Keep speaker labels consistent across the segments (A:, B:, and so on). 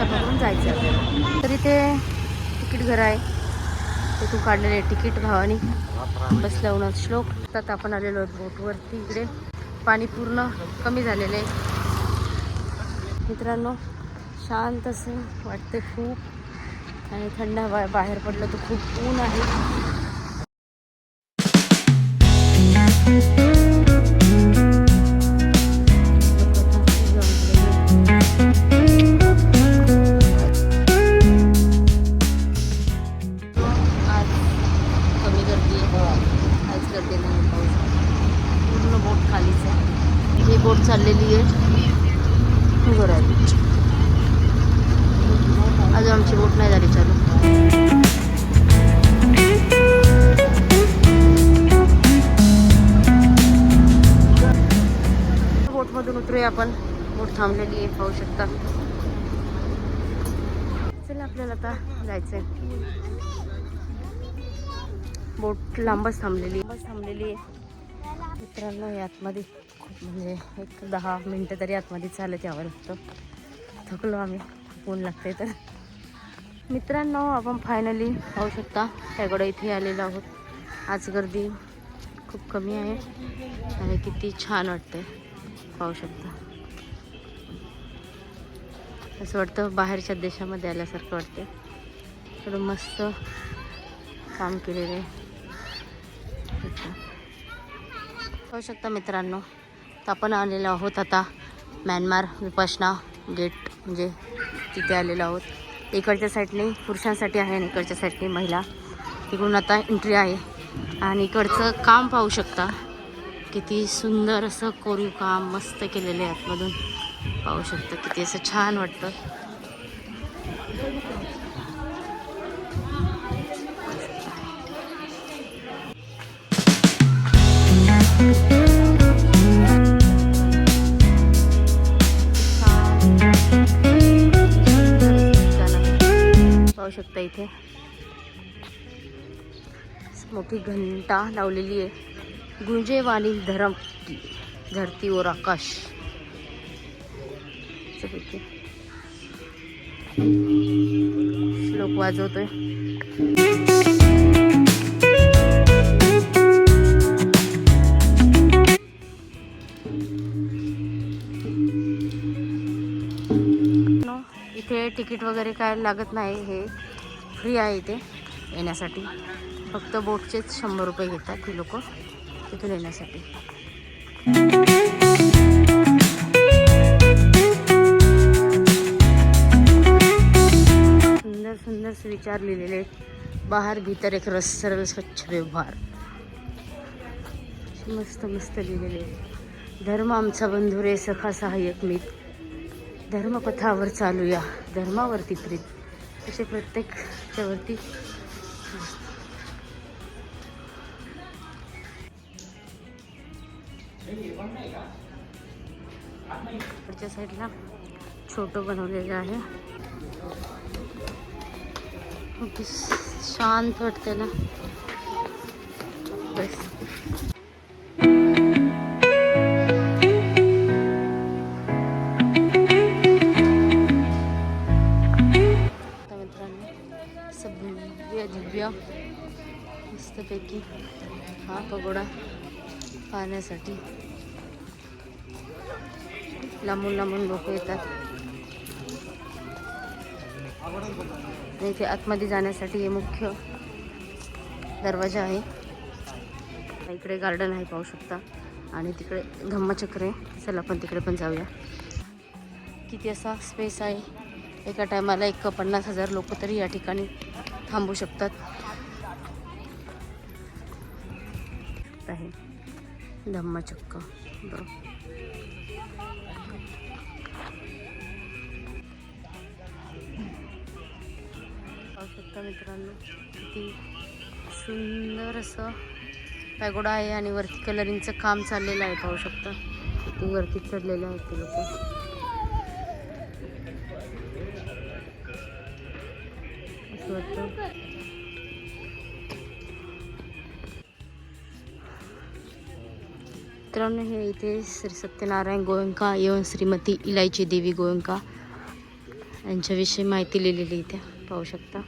A: रिक्षा पकडून जायचं आपल्याला. तर इथे तिकीट घर आहे, तिथून काढलेले तिकीट भावानी बसल्या उन्हात श्लोक. आता आपण आलेलो आहोत बोटवरती. इकडे पाणी पूर्ण कमी झालेलं आहे मित्रांनो. शांत असं वाटते खूप, आणि थंड हवा बाहेर पडलं तर खूप ऊन आहे. आज कमी गर्दी आहे, आज गर्दी नाही. पाऊस पूर्ण बोट खालीच आहे. ही बोट चाललेली आहे आज आमची बोट नाही झाली चालू. बोटमधून उतरूया आपण. बोट थांबलेली आहे, पाहू शकता. चला आपल्याला आता जायचंय. बोट लांबच थांबलेली आहे मित्रांनो. हे आतमध्ये खूप म्हणजे एक 10 मिनटं तरी आतमध्ये चालत यावं लागतं. थकलो आम्ही, ऊन लागते तर. मित्रांनो आपण फायनली पाहू शकता त्याकडे इथे आलेलो आहोत. आज गर्दी खूप कमी आहे आणि किती छान वाटते पाहू शकता. असं वाटतं बाहेरच्या देशामध्ये आल्यासारखं वाटते. थोडं मस्त काम केलेलं आहे पाहू शकता मित्रांनो. तर आपण आलेलो आहोत आता म्यानमार विपश्यना गेट, म्हणजे तिथे आलेलो आहोत. इकडच्या साईडने पुरुषांसाठी आहे आणि इकडच्या साईडने महिला. तिकडून आता एंट्री आहे आणि इकडचं काम पाहू शकता. किती सुंदर असं कोरीव काम मस्त केलेलं आहे आतमधून पाहू शकता. किती असं छान वाटतं. पाहू शकता इथे मोठी घंटा लावलेली आहे. गुंजेवाणी धरम की धरती और आकाश. श्लोक वाजवतोय. इथे तिकीट वगैरे काय लागत नाही, हे फ्री आहे इथे येण्यासाठी. फक्त बोटचेच 100 रुपये घेतात ही लोक तिथून येण्यासाठी. सुंदर सुंदर विचार लिहिलेले. बाहेर भीतर एक सरळ स्वच्छ व्यवहार. मस्त मस्त लिहिलेले. धर्म आमचा बंधू रे, सखा सहाय्यक मीत. धर्मपथावर चालूया, धर्मावरती प्रीत. असे प्रत्येकच्या वरती पुढच्या साईडला छोटं बनवलेलं आहे. शांत वाटते ना बस. दिव्य मस्तपैकी हा पगोडा पाहण्यासाठी लांबून लांबून लोक येतात. आणि इथे आतमध्ये जाण्यासाठी हे मुख्य दरवाजा आहे. इकडे गार्डन आहे पाहू शकता आणि तिकडे धम्मचक्र आहे. चला आपण तिकडे पण जाऊया. किती असा स्पेस आहे. एका टायमाला 50,000 लोक तरी या ठिकाणी थांबू शकतात. आहे धम्मचक्र बरोबर. पाहू शकता मित्रांनो किती सुंदर असं पॅगोडा आहे आणि वरती कलरिंगचं काम चाललेलं आहे पाहू शकता. किती वरती चढलेले आहेत ते लोक. असं वाटतं मित्रांनो हे इथे श्री सत्यनारायण गोयंका एवं श्रीमती इलायची देवी गोयंका यांच्याविषयी माहिती लिहिलेली इथे पाहू शकता.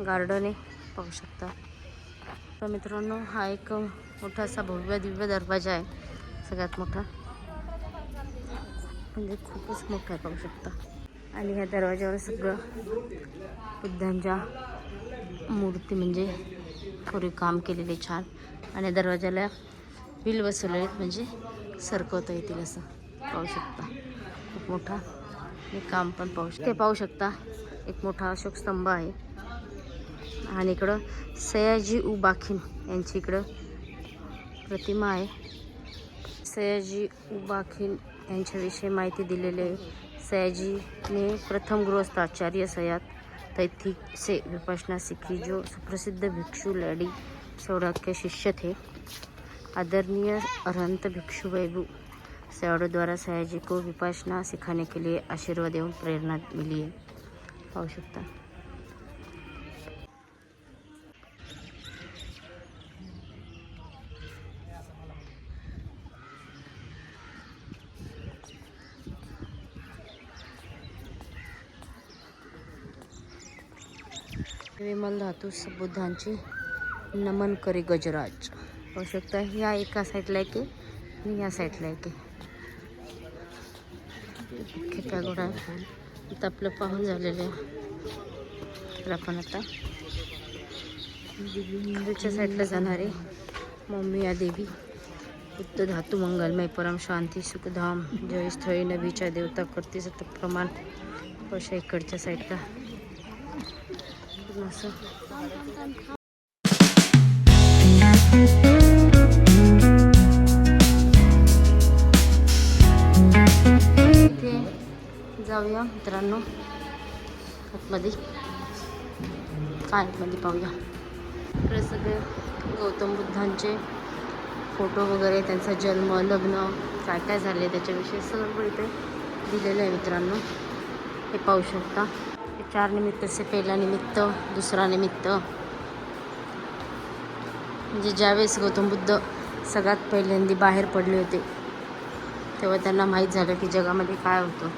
A: गार्डन आहे पाहू शकता. तर मित्रांनो हा एक मोठा असा भव्य दिव्य दरवाजा आहे, सगळ्यात मोठा, म्हणजे खूपच मोठा आहे पाहू शकता. आणि ह्या दरवाजावर सगळं बुद्धांच्या मूर्ती म्हणजे पूर्वी काम केलेले छान. आणि दरवाजाला व्हील बसवले आहेत म्हणजे सरकवता येतील असं पाहू शकता. खूप मोठा आणि काम पण पाहू शकता. एक मोठा अशोक स्तंभ आहे. आणि इकडं सयाजी उबाखिन यांची इकडं प्रतिमा आहे. सयाजी उबाखिन यांच्याविषयी माहिती दिलेली आहे. सयाजीने प्रथम गृहस्थ आचार्य सयात तैथिक से विपश्यना सीखी, जो सुप्रसिद्ध भिक्षु लेडी सौड़ा के शिष्य थे. आदरणीय अरहंत भिक्षु वैभव सौड़ा द्वारा सयाजी को विपश्यना सिखाने के लिए आशीर्वाद एवं प्रेरणा मिली है. पाहू शकता. विमल धातू बुद्धांची नमन करे गजराज पाहू शकता. ह्या एका साईडला आहे की आणि या साईडला आहे की खेप्या घोडा इथं आपलं पाहून झालेलं आहे. तर आपण आता हिंदूच्या साईडला जाणार आहे. मम्मी या देवी बुद्ध धातू मंगलमय परम शांती सुखधाम जय स्थळी नबीच्या देवता करते सत प्रमाण अशा इकडच्या साईडला असं. इथे जाऊया मित्रांनो आतमध्ये, काय आतमध्ये पाहूया. इकडे सगळे गौतम बुद्धांचे फोटो वगैरे, त्यांचा जन्म, लग्न, काय काय झाले त्याच्याविषयी सगळं इथे दिलेलं आहे मित्रांनो. हे पाहू शकता. 4 निमित्त से पहिला निमित्त, दुसरा निमित्त, म्हणजे ज्यावेळेस गौतम बुद्ध सगळ्यात पहिल्यांदा बाहेर पडले होते तेव्हा त्यांना माहीत झालं की जगामध्ये काय होतं,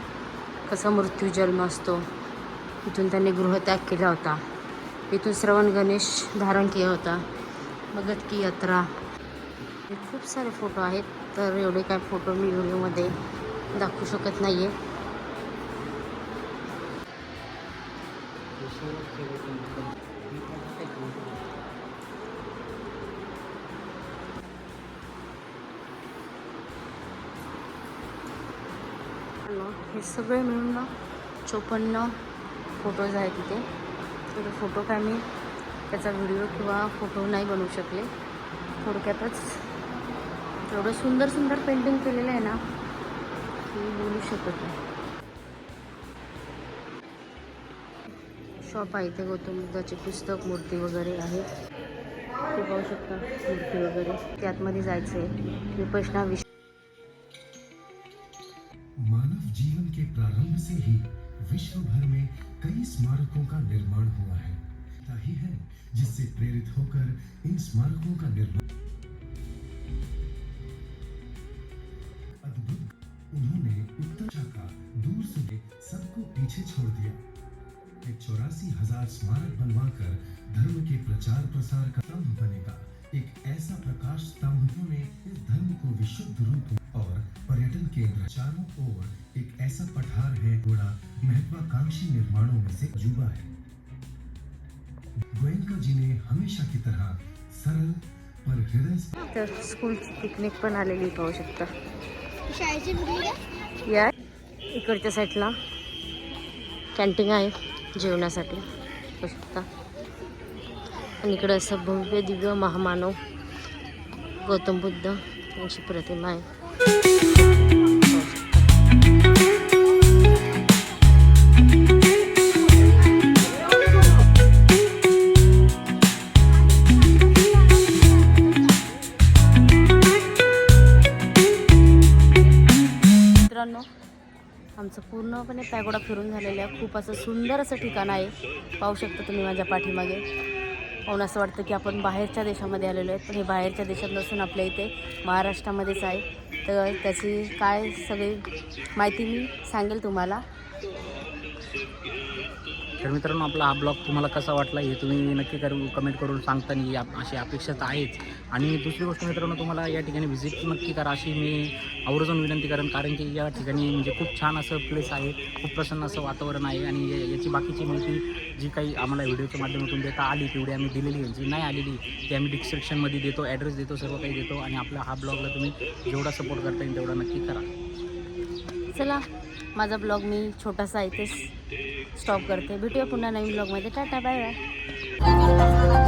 A: कसा मृत्यू जन्म असतो. इथून त्यांनी गृहत्याग केला होता. इथून श्रवण गणेश धारण केला होता. भगत की यात्रा, खूप सारे फोटो आहेत. तर एवढे काय फोटो मी व्हिडिओमध्ये दाखवू शकत नाही आहे. हे सगळे मिळून ना 54 फोटोज आहेत तिथे. तर फोटो काय मी त्याचा व्हिडिओ किंवा फोटो नाही बनवू शकले. थोडक्यातच एवढं सुंदर सुंदर पेंटिंग केलेलं आहे ना की बोलू शकत नाही. शॉप आहे इथे गौतम बुद्धाचे पुस्तक, मूर्ती वगैरे आहे. ते पाहू शकता मूर्ती वगैरे. ते आतमध्ये जायचं आहे. विपश्यना
B: मानव जीवन के प्रारंभ से ही विश्व भर में कई स्मारकों का निर्माण हुआ है. यही है जिससे प्रेरित होकर इन स्मारकों का निर्माण अद्भुत. उन्होंने उत्तर का दूर से सबको पीछे छोड़ दिया. 84,000 स्मारक बनवाकर धर्म के प्रचार प्रसार का स्तंभ बनेगा. एक ऐसा प्रकाश स्तंभ में इस धर्म को विशुद्ध रूप और पर्यटन केंद्र चारों ओर एक ऐसा पठार है. बड़ा महत्वाकांक्षी निर्माणों में से अजूबा है. गोयनका जी ने हमेशा की तरह सरल पर हृदय.
A: तर स्कूलची पिकनिक पण आलेली पाहू शकता.
C: शाळेची पिकनिक
A: या इकडच्या साईडला कॅन्टीन आहे जेवणासाठी पाहू शकता. आणि इकडं असं भव्य दिव्य महामानव गौतम बुद्ध यांची प्रतिमा आहे. मित्रांनो आमचं पूर्णपणे पॅगोडा फिरून झालेलं आहे. खूप असं सुंदर असं ठिकाण आहे. पाहू शकता तुम्ही माझ्या पाठीमागे. पाहून असं वाटतं की आपण बाहेरच्या देशामध्ये आलेलो आहे, पण हे बाहेरच्या देशात नसून आपल्या इथे महाराष्ट्रामध्येच आहे. तर त्याची काय सगळी माहिती मी सांगेल तुम्हाला.
D: तर मित्रांनो, आपला हा ब्लॉग तुम्हाला कसा वाटला हे तुम्ही नक्की कमेंट करून सांगताना अशी अपेक्षा तर आहेच. आणि दुसरी गोष्ट मित्रांनो, तुम्हाला या ठिकाणी व्हिजिट नक्की करा अशी मी आवर्जून विनंती करेन, कारण की या ठिकाणी म्हणजे खूप छान असं प्लेस आहे, खूप प्रसन्न असं वातावरण आहे. आणि याची बाकीची माहिती जी काही आम्हाला व्हिडिओच्या माध्यमातून देता आली तेवढी आम्ही दिलेली आहे, जी नाही आलेली ती आम्ही डिस्क्रिप्शनमध्ये देतो, ॲड्रेस देतो, सर्व काही देतो. आणि आपला हा ब्लॉगला तुम्ही जेवढा सपोर्ट करता येईल तेवढा नक्की करा.
A: चला, माझा ब्लॉग मी छोटासा इथेच स्टॉप करते. भेटूया पुन्हा नवीन ब्लॉगमध्ये. Tata, bye bye.